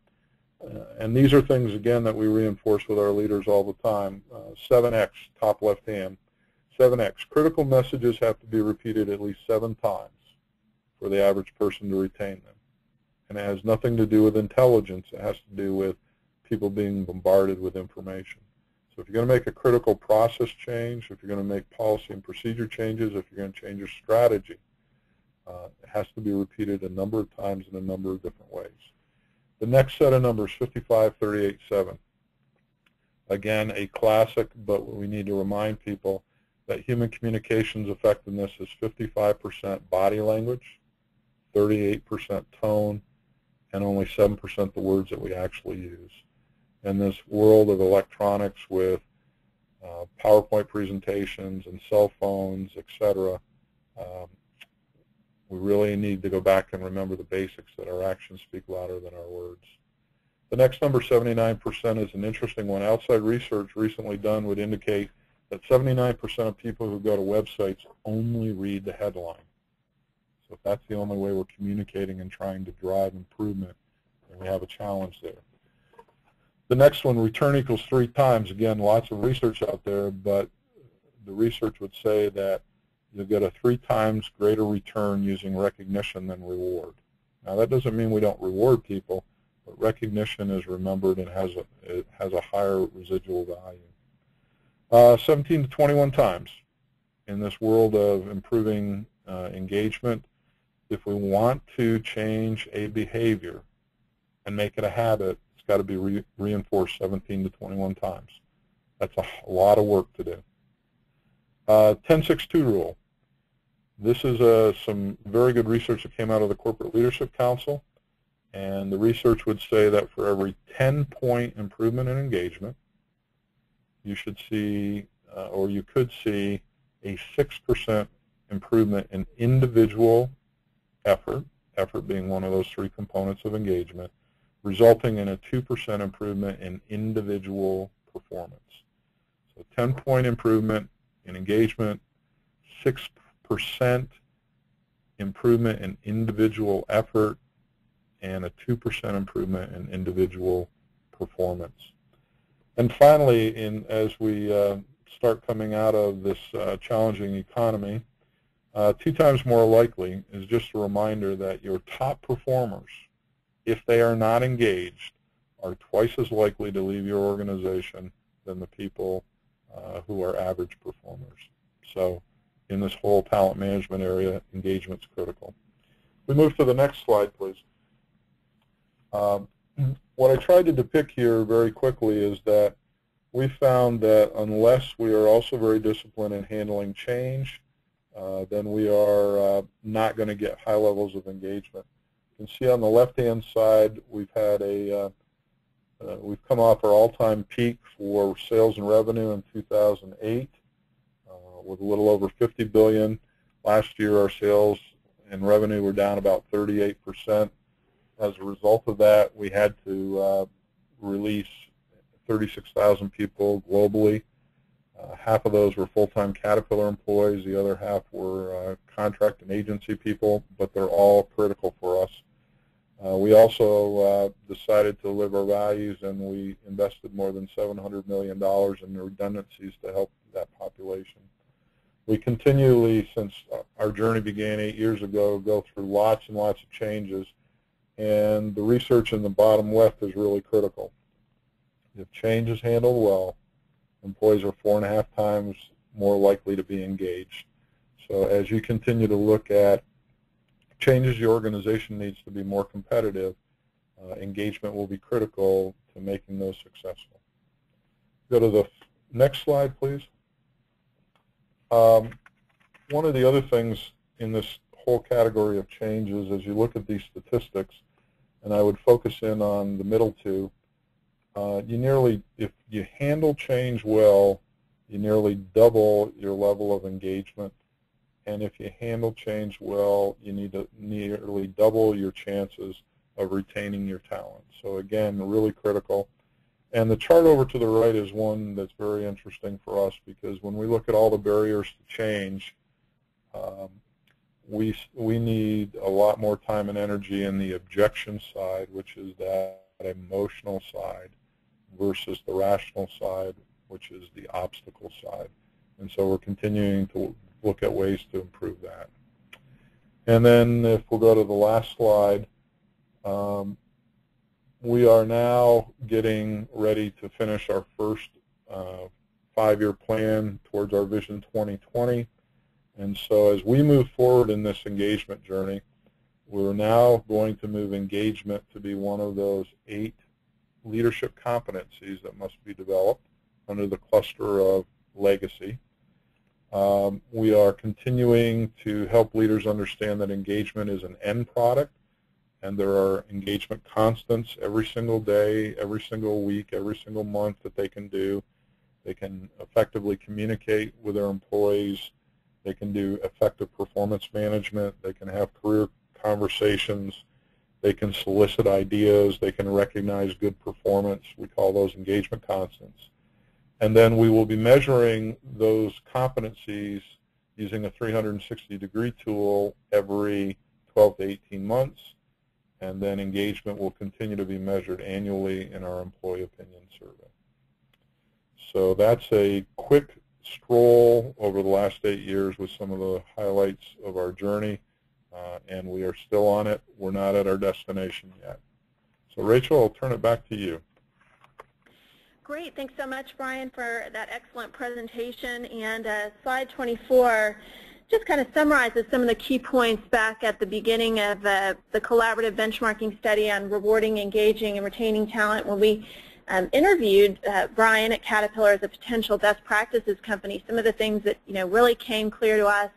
And these are things, again, that we reinforce with our leaders all the time. 7X, top left hand. 7X, critical messages have to be repeated at least 7 times for the average person to retain them. And it has nothing to do with intelligence. It has to do with people being bombarded with information. So if you're going to make a critical process change, if you're going to make policy and procedure changes, if you're going to change your strategy, it has to be repeated a number of times in a number of different ways. The next set of numbers, 55, 38, 7. Again, a classic, but we need to remind people that human communications effectiveness is 55% body language, 38% tone, and only 7% the words that we actually use. In this world of electronics with PowerPoint presentations and cell phones, etc., we really need to go back and remember the basics, that our actions speak louder than our words. The next number, 79%, is an interesting one. Outside research recently done would indicate that 79% of people who go to websites only read the headline. So if that's the only way we're communicating and trying to drive improvement, then we have a challenge there. The next one, return equals 3 times. Again, lots of research out there, but the research would say that you'll get a 3 times greater return using recognition than reward. Now, that doesn't mean we don't reward people, but recognition is remembered and it has a higher residual value. 17 to 21 times. In this world of improving engagement, if we want to change a behavior and make it a habit, it's got to be reinforced 17 to 21 times. That's a lot of work to do. 10-6-2 rule. This is some very good research that came out of the Corporate Leadership Council, and the research would say that for every 10-point improvement in engagement, you should see, or you could see, a 6% improvement in individual effort being one of those 3 components of engagement, resulting in a 2% improvement in individual performance. So 10-point improvement in engagement, 6% improvement in individual effort, and a 2% improvement in individual performance. And finally, as we start coming out of this challenging economy, 2 times more likely is just a reminder that your top performers, if they are not engaged, are twice as likely to leave your organization than the people who are average performers. So in this whole talent management area, engagement's critical. We move to the next slide, please. What I tried to depict here very quickly is that we found that unless we are also very disciplined in handling change, then we are not going to get high levels of engagement. You can see on the left-hand side, we've had we've come off our all-time peak for sales and revenue in 2008 with a little over $50 billion. Last year, our sales and revenue were down about 38%. As a result of that, we had to release 36,000 people globally. Half of those were full-time Caterpillar employees. The other half were contract and agency people, but they're all critical for us. We also decided to live our values, and we invested more than $700 million in redundancies to help that population. We continually, since our journey began 8 years ago, go through lots and lots of changes, and the research in the bottom left is really critical. If change is handled well, employees are 4.5 times more likely to be engaged. So as you continue to look at changes your organization needs to be more competitive, engagement will be critical to making those successful. Go to the next slide, please. One of the other things in this whole category of change is, as you look at these statistics, and I would focus in on the middle two, if you handle change well, you nearly double your level of engagement. And if you handle change well, you need to nearly double your chances of retaining your talent. So again, really critical. And the chart over to the right is one that's very interesting for us, because when we look at all the barriers to change, we need a lot more time and energy in the objection side, which is that emotional side, versus the rational side, which is the obstacle side. And so we're continuing to look at ways to improve that. And then if we'll go to the last slide, we are now getting ready to finish our first 5-year plan towards our Vision 2020. And so as we move forward in this engagement journey, we're now going to move engagement to be one of those 8 leadership competencies that must be developed under the cluster of legacy. We are continuing to help leaders understand that engagement is an end product, and there are engagement constants every single day, every single week, every single month that they can do. They can effectively communicate with their employees. They can do effective performance management. They can have career conversations. They can solicit ideas. They can recognize good performance. We call those engagement constants. And then we will be measuring those competencies using a 360-degree tool every 12 to 18 months. And then engagement will continue to be measured annually in our employee opinion survey. So that's a quick stroll over the last 8 years with some of the highlights of our journey, and we are still on it. We're not at our destination yet. So Rachel, I'll turn it back to you. Great. Thanks so much, Brian, for that excellent presentation. And slide 24 just kind of summarizes some of the key points back at the beginning of the collaborative benchmarking study on rewarding, engaging, and retaining talent when we interviewed Brian at Caterpillar as a potential best practices company. Some of the things that really came clear to us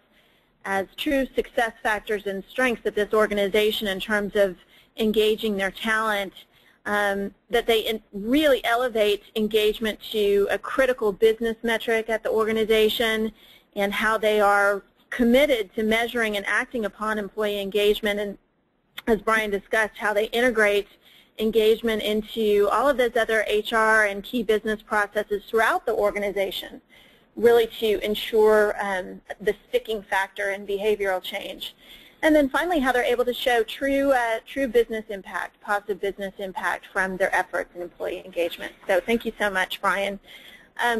as true success factors and strengths of this organization in terms of engaging their talent, that they really elevate engagement to a critical business metric at the organization, and how they are committed to measuring and acting upon employee engagement, and as Brian discussed, how they integrate engagement into all of those other HR and key business processes throughout the organization, really to ensure the sticking factor in behavioral change. And then finally, how they're able to show true business impact, positive business impact from their efforts in employee engagement. So thank you so much, Brian.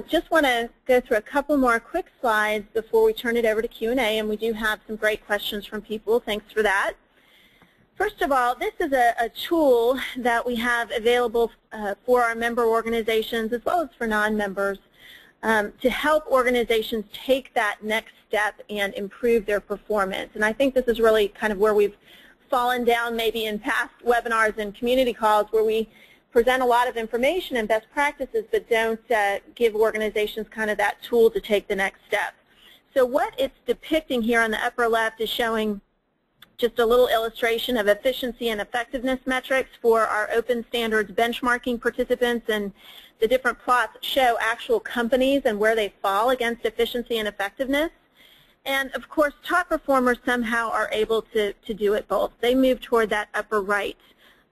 Just want to go through a couple more quick slides before we turn it over to Q&A, and we do have some great questions from people. Thanks for that. First of all, this is a tool that we have available for our member organizations as well as for non-members to help organizations take that next step and improve their performance. And I think this is really kind of where we've fallen down maybe in past webinars and community calls, where we present a lot of information and best practices but don't give organizations kind of that tool to take the next step. So what it's depicting here on the upper left is showing just a little illustration of efficiency and effectiveness metrics for our open standards benchmarking participants, and the different plots show actual companies and where they fall against efficiency and effectiveness. And of course, top performers somehow are able to do it both. They move toward that upper right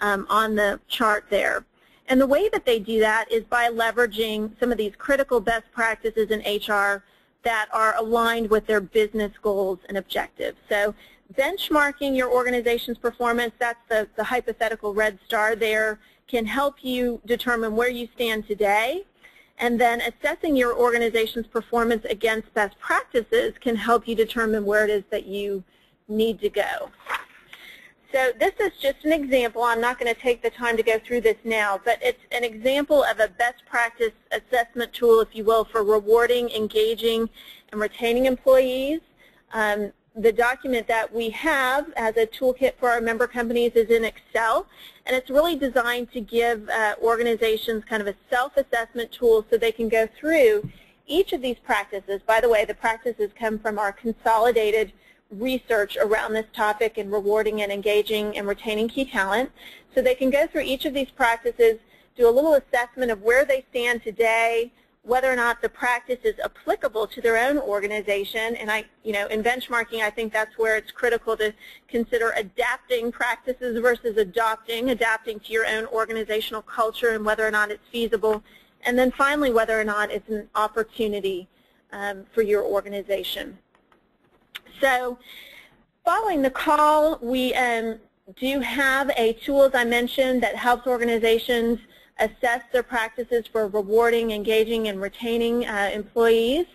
on the chart there. And the way that they do that is by leveraging some of these critical best practices in HR that are aligned with their business goals and objectives. So benchmarking your organization's performance, that's the hypothetical red star there, can help you determine where you stand today. And then assessing your organization's performance against best practices can help you determine where it is that you need to go. So this is just an example. I'm not going to take the time to go through this now, but it's an example of a best practice assessment tool, if you will, for rewarding, engaging, and retaining employees. The document that we have as a toolkit for our member companies is in Excel, and it's really designed to give organizations kind of a self-assessment tool so they can go through each of these practices. By the way, the practices come from our consolidated research around this topic in rewarding and engaging and retaining key talent. So they can go through each of these practices, do a little assessment of where they stand today, whether or not the practice is applicable to their own organization. And in benchmarking, I think that's where it's critical to consider adapting practices versus adapting to your own organizational culture and whether or not it's feasible. And then finally, whether or not it's an opportunity for your organization. So following the call, we do have a tool, as I mentioned, that helps organizations assess their practices for rewarding, engaging, and retaining employees.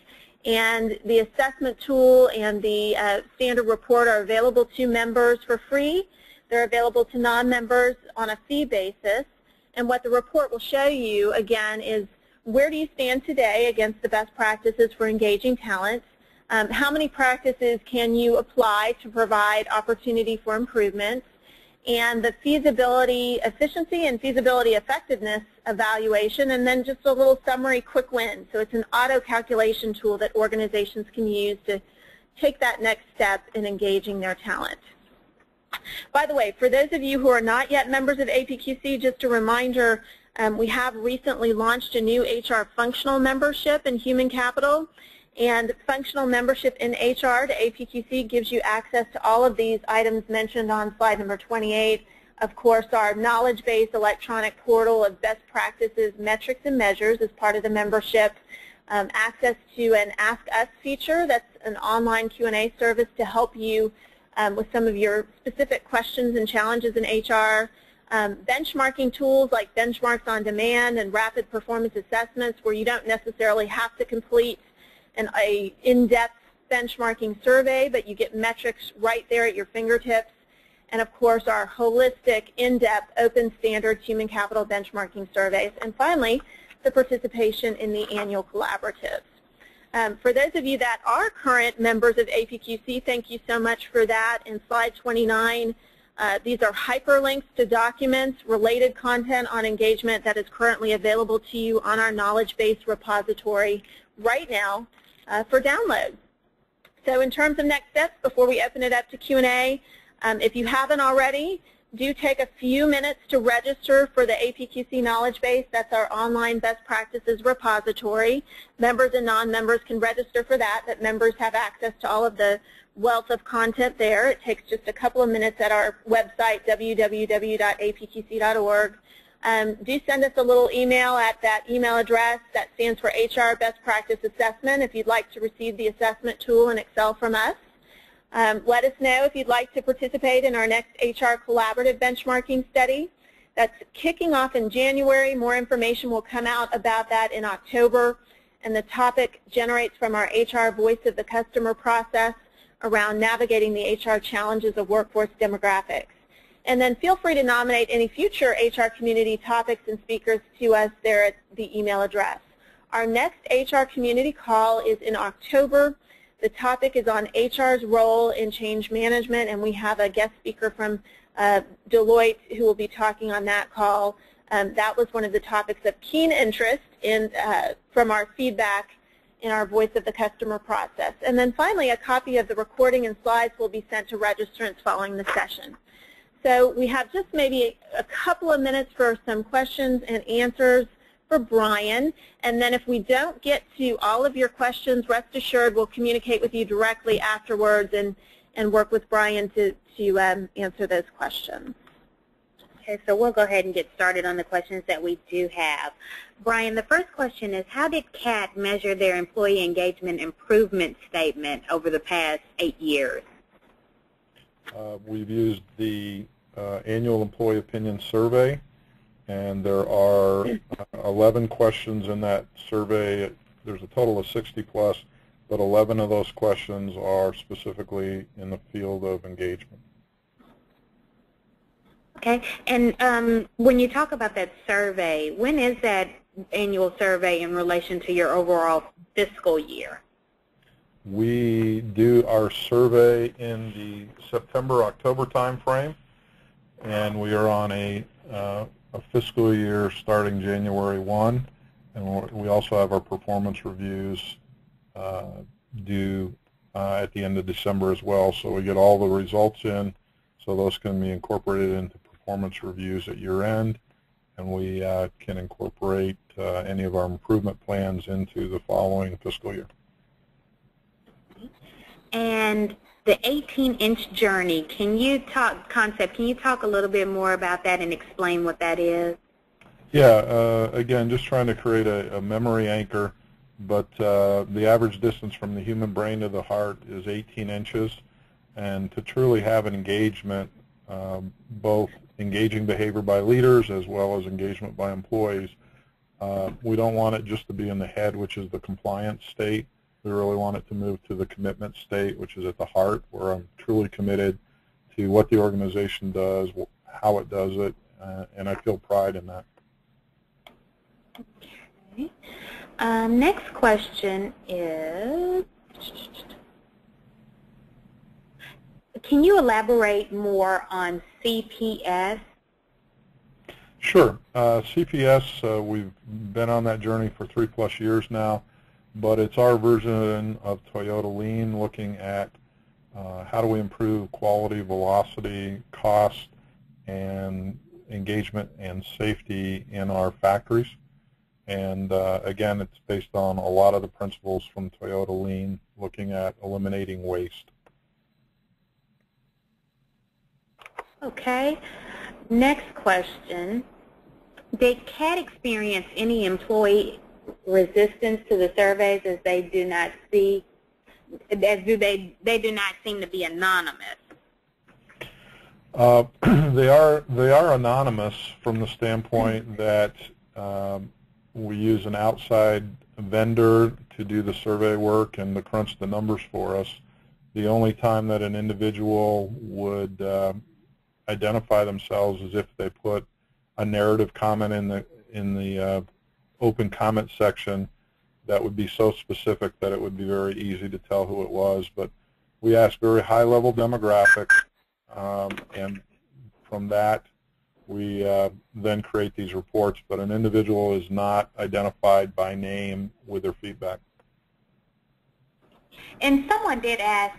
And the assessment tool and the standard report are available to members for free. They're available to non-members on a fee basis. And what the report will show you, again, is where do you stand today against the best practices for engaging talent? How many practices can you apply to provide opportunity for improvements? And the feasibility efficiency and feasibility effectiveness evaluation, and then just a little summary quick win. So it's an auto calculation tool that organizations can use to take that next step in engaging their talent. By the way, for those of you who are not yet members of APQC, just a reminder, we have recently launched a new HR functional membership in human capital. And functional membership in HR to APQC gives you access to all of these items mentioned on slide number 28. Of course, our knowledge-based electronic portal of best practices, metrics, and measures as part of the membership. Access to an Ask Us feature, that's an online Q&A service to help you with some of your specific questions and challenges in HR. Benchmarking tools like Benchmarks on Demand and rapid performance assessments where you don't necessarily have to complete an in-depth benchmarking survey, but you get metrics right there at your fingertips. And of course, our holistic, in-depth, open standards human capital benchmarking surveys. And finally, the participation in the annual collaboratives. For those of you that are current members of APQC, thank you so much for that. In slide 29, these are hyperlinks to documents, related content on engagement that is currently available to you on our knowledge-based repository right now for download. So in terms of next steps, before we open it up to Q&A, if you haven't already, do take a few minutes to register for the APQC Knowledge Base. That's our online best practices repository. Members and non-members can register for that, but members have access to all of the wealth of content there. It takes just a couple of minutes at our website, www.apqc.org. Do send us a little email at that email address that stands for HR Best Practice Assessment if you'd like to receive the assessment tool in Excel from us. Let us know if you'd like to participate in our next HR Collaborative Benchmarking Study. That's kicking off in January. More information will come out about that in October. And the topic generates from our HR Voice of the Customer process around navigating the HR challenges of workforce demographics. And then feel free to nominate any future HR community topics and speakers to us there at the email address. Our next HR community call is in October. The topic is on HR's role in change management, and we have a guest speaker from Deloitte who will be talking on that call. That was one of the topics of keen interest in, from our feedback in our Voice of the Customer process. And then finally, a copy of the recording and slides will be sent to registrants following the session. So we have just maybe a couple of minutes for some questions and answers for Brian. And then if we don't get to all of your questions, rest assured we'll communicate with you directly afterwards and work with Brian to answer those questions. Okay, so we'll go ahead and get started on the questions that we do have. Brian, the first question is, how did CAT measure their employee engagement improvement statement over the past 8 years? We've used the annual employee opinion survey, and there are 11 questions in that survey. There's a total of 60 plus, but 11 of those questions are specifically in the field of engagement. Okay, and when you talk about that survey, when is that annual survey in relation to your overall fiscal year? We do our survey in the September-October timeframe, and we are on a fiscal year starting January 1, and we also have our performance reviews due at the end of December as well. So we get all the results in, so those can be incorporated into performance reviews at year end, and we can incorporate any of our improvement plans into the following fiscal year. And the 18-inch journey, can you talk a little bit more about that and explain what that is? Yeah, again, just trying to create a memory anchor, but the average distance from the human brain to the heart is 18 inches, And to truly have an engagement, both engaging behavior by leaders as well as engagement by employees, we don't want it just to be in the head, which is the compliance state. We really want it to move to the commitment state, which is at the heart, where I'm truly committed to what the organization does, how it does it, and I feel pride in that. Okay. Next question is, can you elaborate more on CPS? Sure. CPS, we've been on that journey for 3+ years now, but it's our version of Toyota Lean, looking at how do we improve quality, velocity, cost, and engagement and safety in our factories. And again, it's based on a lot of the principles from Toyota Lean, looking at eliminating waste. Okay. Next question. Did CAT experience any employee resistance to the surveys, as they do not see, they do not seem to be anonymous? They are anonymous from the standpoint that we use an outside vendor to do the survey work and to crunch the numbers for us. The only time that an individual would identify themselves is if they put a narrative comment in the open comment section that would be so specific that it would be very easy to tell who it was. But we ask very high-level demographics, and from that we then create these reports. But an individual is not identified by name with their feedback. And someone did ask,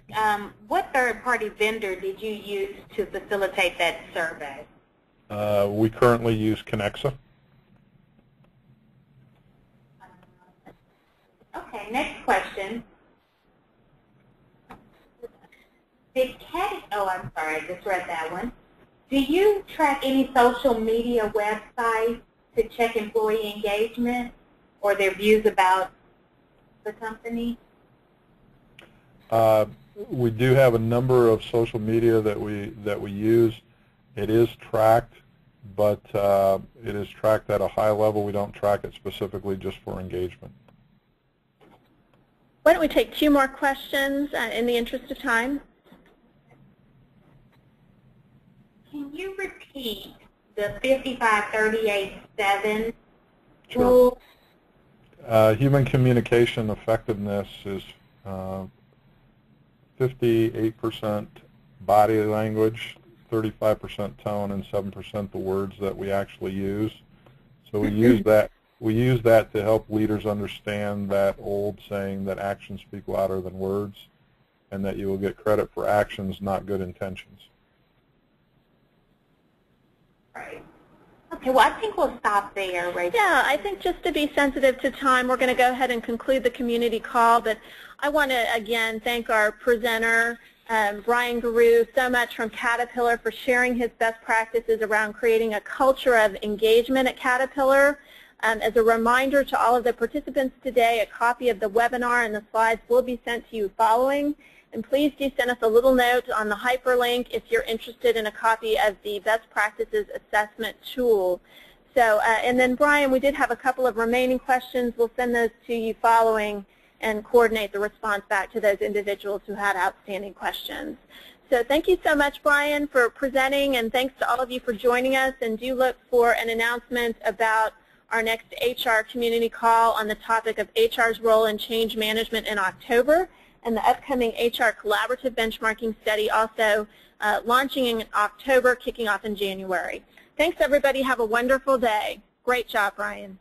what third-party vendor did you use to facilitate that survey? We currently use Connexa. Okay, next question. Did CAT, oh, I'm sorry, I just read that one. Do you track any social media websites to check employee engagement or their views about the company? We do have a number of social media that we use. It is tracked, but it is tracked at a high level. We don't track it specifically just for engagement. Why don't we take 2 more questions in the interest of time? Can you repeat the 55-38-7 Sure. rule? Human communication effectiveness is 58% body language, 35% tone, and 7% the words that we actually use. So we use that. We use that to help leaders understand that old saying that actions speak louder than words, and that you will get credit for actions, not good intentions. Right. Okay, well, I think we'll stop there, Rachel. Yeah, I think just to be sensitive to time, we're going to go ahead and conclude the community call. But I want to, again, thank our presenter, Brian Gareau, so much from Caterpillar, for sharing his best practices around creating a culture of engagement at Caterpillar. As a reminder to all of the participants today, a copy of the webinar and the slides will be sent to you following. And please do send us a little note on the hyperlink if you're interested in a copy of the best practices assessment tool. So, and then Brian, we did have a couple of remaining questions. We'll send those to you following and coordinate the response back to those individuals who had outstanding questions. So thank you so much, Brian, for presenting, and thanks to all of you for joining us. And do look for an announcement about our next HR community call on the topic of HR's role in change management in October, and the upcoming HR collaborative benchmarking study also launching in October, kicking off in January. Thanks, everybody. Have a wonderful day. Great job, Brian.